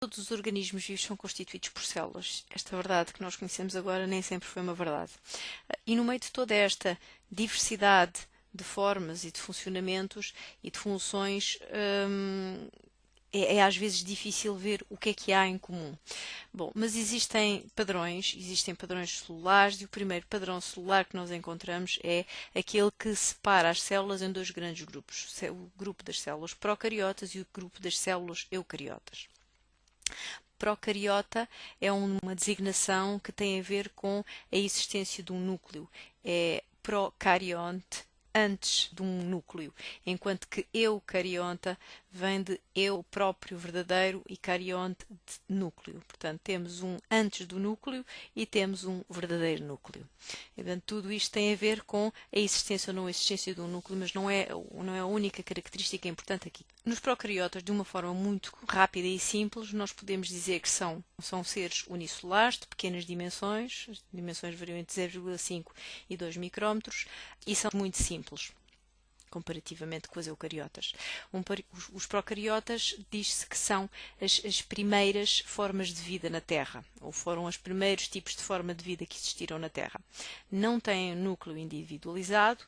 Todos os organismos vivos são constituídos por células. Esta verdade que nós conhecemos agora nem sempre foi uma verdade. E no meio de toda esta diversidade de formas e de funcionamentos e de funções, é às vezes difícil ver o que é há em comum. Bom, mas existem padrões celulares e o primeiro padrão celular que nós encontramos é aquele que separa as células em dois grandes grupos, o grupo das células procariotas e o grupo das células eucariotas. Procariota é uma designação que tem a ver com a existência de um núcleo. É procarionte antes de um núcleo, enquanto que eucarionta vem de eu próprio verdadeiro e carionte de núcleo. Portanto, temos um antes do núcleo e temos um verdadeiro núcleo. E, portanto, tudo isto tem a ver com a existência ou não existência de um núcleo, mas não é a única característica importante aqui. Nos procariotas, de uma forma muito rápida e simples, nós podemos dizer que são seres unicelulares de pequenas dimensões, as dimensões variam entre 0,5 e 2 micrómetros, e são muito simples comparativamente com as eucariotas. Os procariotas diz-se que são as primeiras formas de vida na Terra, ou foram os primeiros tipos de forma de vida que existiram na Terra. Não têm núcleo individualizado,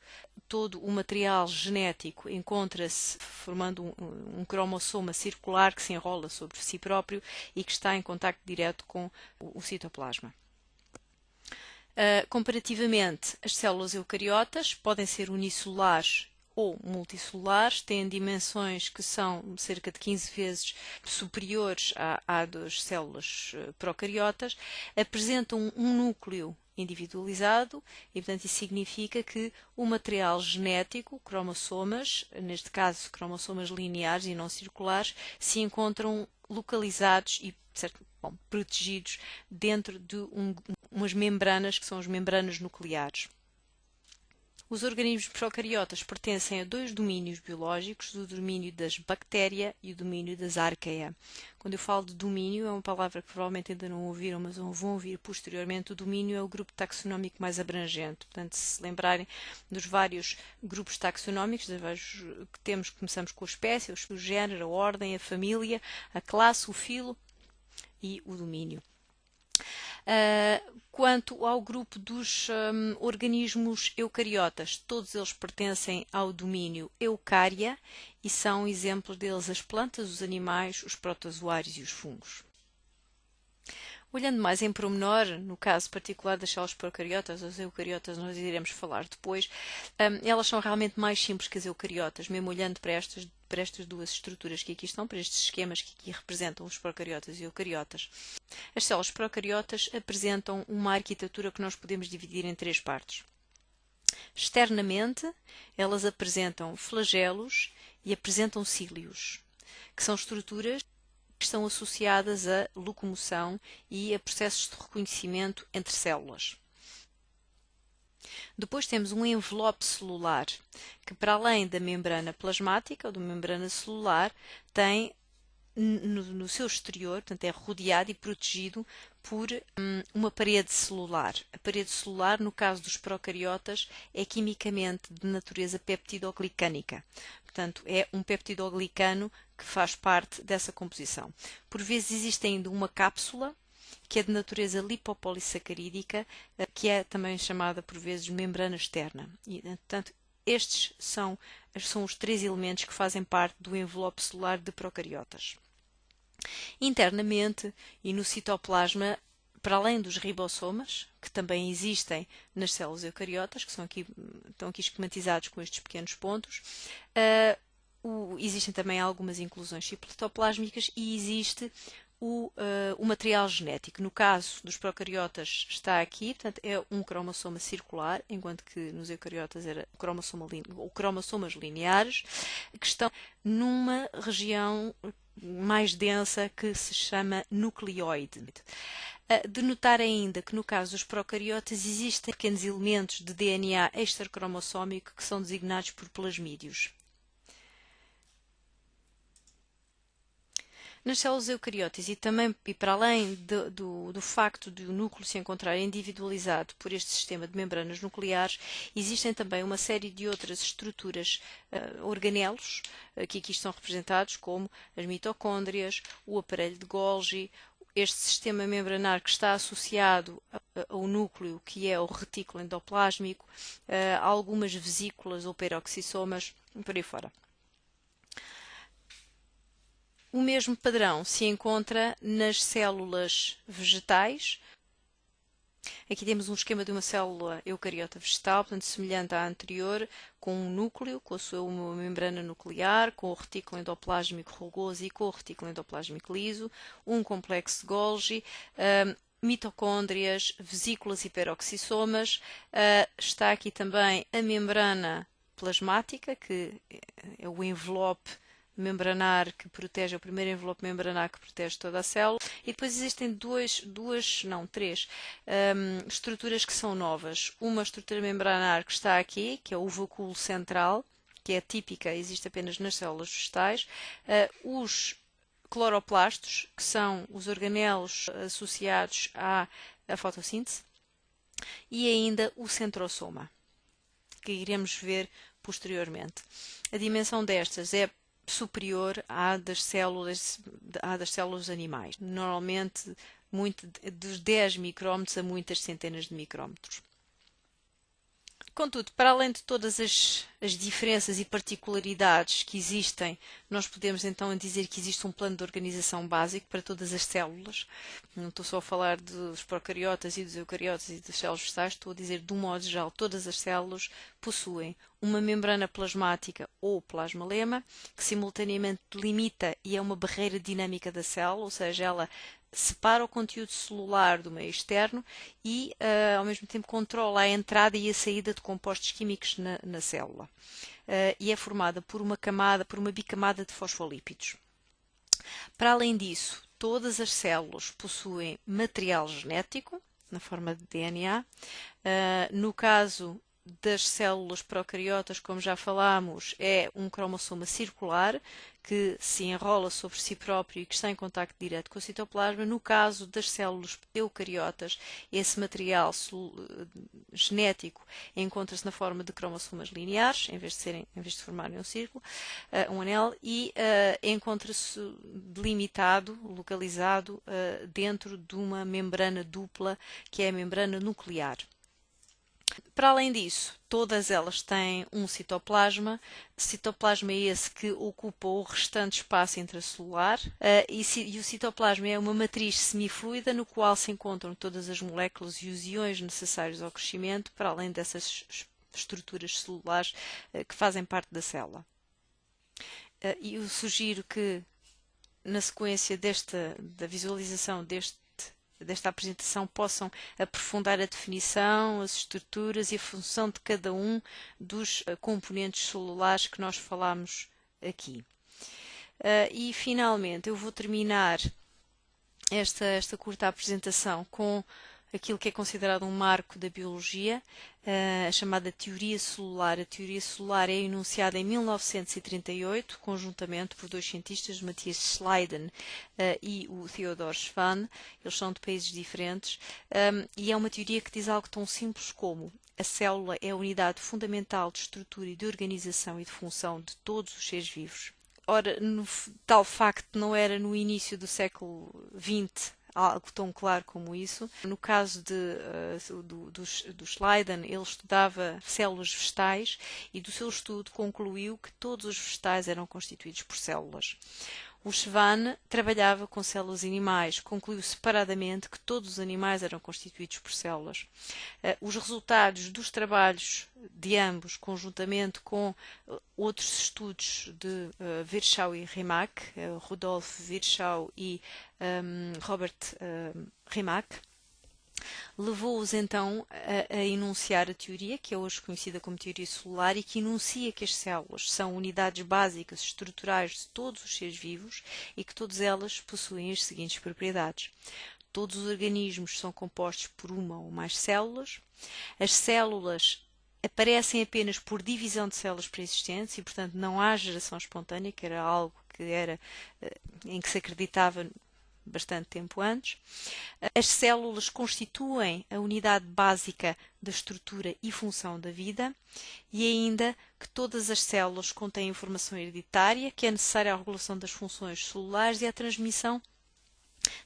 todo o material genético encontra-se formando um cromossoma circular que se enrola sobre si próprio e que está em contacto direto com o citoplasma. Comparativamente, as células eucariotas podem ser unicelulares ou multicelulares, têm dimensões que são cerca de 15 vezes superiores à das células procariotas, apresentam um núcleo individualizado e, portanto, isso significa que o material genético, cromossomas, neste caso cromossomas lineares e não circulares, se encontram localizados e protegidos dentro de umas membranas que são as membranas nucleares. Os organismos procariotas pertencem a dois domínios biológicos, o domínio das bactérias e o domínio das arqueias. Quando eu falo de domínio, é uma palavra que provavelmente ainda não ouviram, mas vão ouvir posteriormente. O domínio é o grupo taxonómico mais abrangente. Portanto, se lembrarem dos vários grupos taxonómicos que temos, começamos com a espécie, o género, a ordem, a família, a classe, o filo e o domínio. Quanto ao grupo dos organismos eucariotas, todos eles pertencem ao domínio Eucária e são exemplos deles as plantas, os animais, os protozoários e os fungos. Olhando mais em pormenor, no caso particular das células procariotas, as eucariotas nós iremos falar depois, elas são realmente mais simples que as eucariotas, mesmo olhando para estas duas estruturas que aqui estão, para estes esquemas que aqui representam os procariotas e eucariotas. As células procariotas apresentam uma arquitetura que nós podemos dividir em três partes. Externamente, elas apresentam flagelos e apresentam cílios, que são estruturas que estão associadas à locomoção e a processos de reconhecimento entre células. Depois temos um envelope celular, que para além da membrana plasmática ou da membrana celular, tem no seu exterior, portanto é rodeado e protegido por uma parede celular. A parede celular, no caso dos procariotas, é quimicamente de natureza peptidoglicânica. Portanto, é um peptidoglicano que faz parte dessa composição. Por vezes existe ainda uma cápsula que é de natureza lipopolissacarídica, que é também chamada por vezes membrana externa. E, portanto, estes são os três elementos que fazem parte do envelope celular de procariotas. Internamente e no citoplasma, para além dos ribossomas, que também existem nas células eucariotas, que estão aqui esquematizados com estes pequenos pontos, existem também algumas inclusões citoplásmicas e existe o material genético. No caso dos procariotas está aqui, portanto é um cromossoma circular, enquanto que nos eucariotas era cromossomas lineares, que estão numa região mais densa que se chama nucleoide. De notar ainda que no caso dos procariotas existem pequenos elementos de DNA extracromossómico que são designados por plasmídios. Nas células eucariotas e para além do facto de o núcleo se encontrar individualizado por este sistema de membranas nucleares, existem também uma série de outras estruturas, organelos, que aqui estão representados, como as mitocôndrias, o aparelho de Golgi, este sistema membranar que está associado ao núcleo, que é o retículo endoplásmico, algumas vesículas ou peroxisomas, por aí fora. O mesmo padrão se encontra nas células vegetais. Aqui temos um esquema de uma célula eucariota vegetal, portanto, semelhante à anterior, com um núcleo, com a sua membrana nuclear, com o retículo endoplásmico rugoso e com o retículo endoplásmico liso, um complexo de Golgi, mitocôndrias, vesículas e peroxisomas. Está aqui também a membrana plasmática, que é o envelope membranar que protege, é o primeiro envelope membranar que protege toda a célula, e depois existem três estruturas que são novas. Uma estrutura membranar que está aqui, que é o vacúolo central, que é típica, existe apenas nas células vegetais. Os cloroplastos, que são os organelos associados à fotossíntese, e ainda o centrosoma, que iremos ver posteriormente. A dimensão destas é superior à das células animais, normalmente dos 10 micrómetros a muitas centenas de micrómetros. Contudo, para além de todas as diferenças e particularidades que existem, nós podemos então dizer que existe um plano de organização básico para todas as células. Não estou só a falar dos procariotas e dos eucariotas e das células vegetais, estou a dizer de um modo geral, todas as células possuem uma membrana plasmática ou plasmalema, que simultaneamente delimita e é uma barreira dinâmica da célula, ou seja, ela separa o conteúdo celular do meio externo e, ao mesmo tempo, controla a entrada e a saída de compostos químicos na célula. E é formada por uma bicamada de fosfolípidos. Para além disso, todas as células possuem material genético, na forma de DNA. No caso das células procariotas, como já falámos, é um cromossoma circular que se enrola sobre si próprio e que está em contacto direto com o citoplasma. No caso das células eucariotas, esse material genético encontra-se na forma de cromossomas lineares, em vez de formarem um círculo, um anel, e encontra-se delimitado, localizado dentro de uma membrana dupla, que é a membrana nuclear. Para além disso, todas elas têm um citoplasma esse que ocupa o restante espaço intracelular, e o citoplasma é uma matriz semifluida no qual se encontram todas as moléculas e os íons necessários ao crescimento, para além dessas estruturas celulares que fazem parte da célula. E eu sugiro que, na sequência da visualização desta apresentação, possam aprofundar a definição, as estruturas e a função de cada um dos componentes celulares que nós falámos aqui. E finalmente eu vou terminar esta curta apresentação com aquilo que é considerado um marco da biologia, a chamada teoria celular. A teoria celular é enunciada em 1938, conjuntamente por dois cientistas, Matthias Schleiden e o Theodor Schwann. Eles são de países diferentes, e é uma teoria que diz algo tão simples como: a célula é a unidade fundamental de estrutura e de organização e de função de todos os seres vivos. Ora, tal facto não era no início do século XX algo tão claro como isso. No caso do Schleiden, ele estudava células vegetais e do seu estudo concluiu que todos os vegetais eram constituídos por células. O Schwann trabalhava com células animais, concluiu separadamente que todos os animais eram constituídos por células. Os resultados dos trabalhos de ambos, conjuntamente com outros estudos de Virchow e Rimac, Rudolf Virchow e Robert Rimac, levou-os então a enunciar a teoria, que é hoje conhecida como teoria celular, e que enuncia que as células são unidades básicas estruturais de todos os seres vivos e que todas elas possuem as seguintes propriedades. Todos os organismos são compostos por uma ou mais células. As células aparecem apenas por divisão de células pré-existentes e, portanto, não há geração espontânea, que era algo em que se acreditava bastante tempo antes. As células constituem a unidade básica da estrutura e função da vida e ainda que todas as células contêm informação hereditária que é necessária à regulação das funções celulares e à transmissão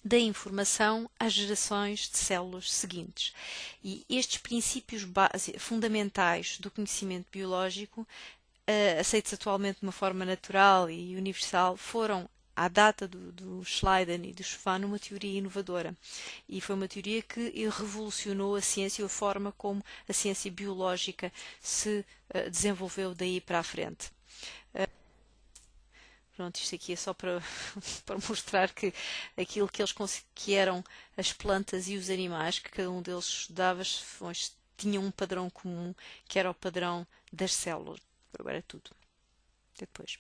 da informação às gerações de células seguintes. E estes princípios fundamentais do conhecimento biológico, aceitos atualmente de uma forma natural e universal, foram à data do Schleiden e do Schoffen uma teoria inovadora e foi uma teoria que revolucionou a ciência e a forma como a ciência biológica se desenvolveu daí para a frente. Pronto, isto aqui é só para, para mostrar que aquilo que eram as plantas e os animais, que cada um deles estudava, tinham um padrão comum, que era o padrão das células. Agora é tudo. Até depois.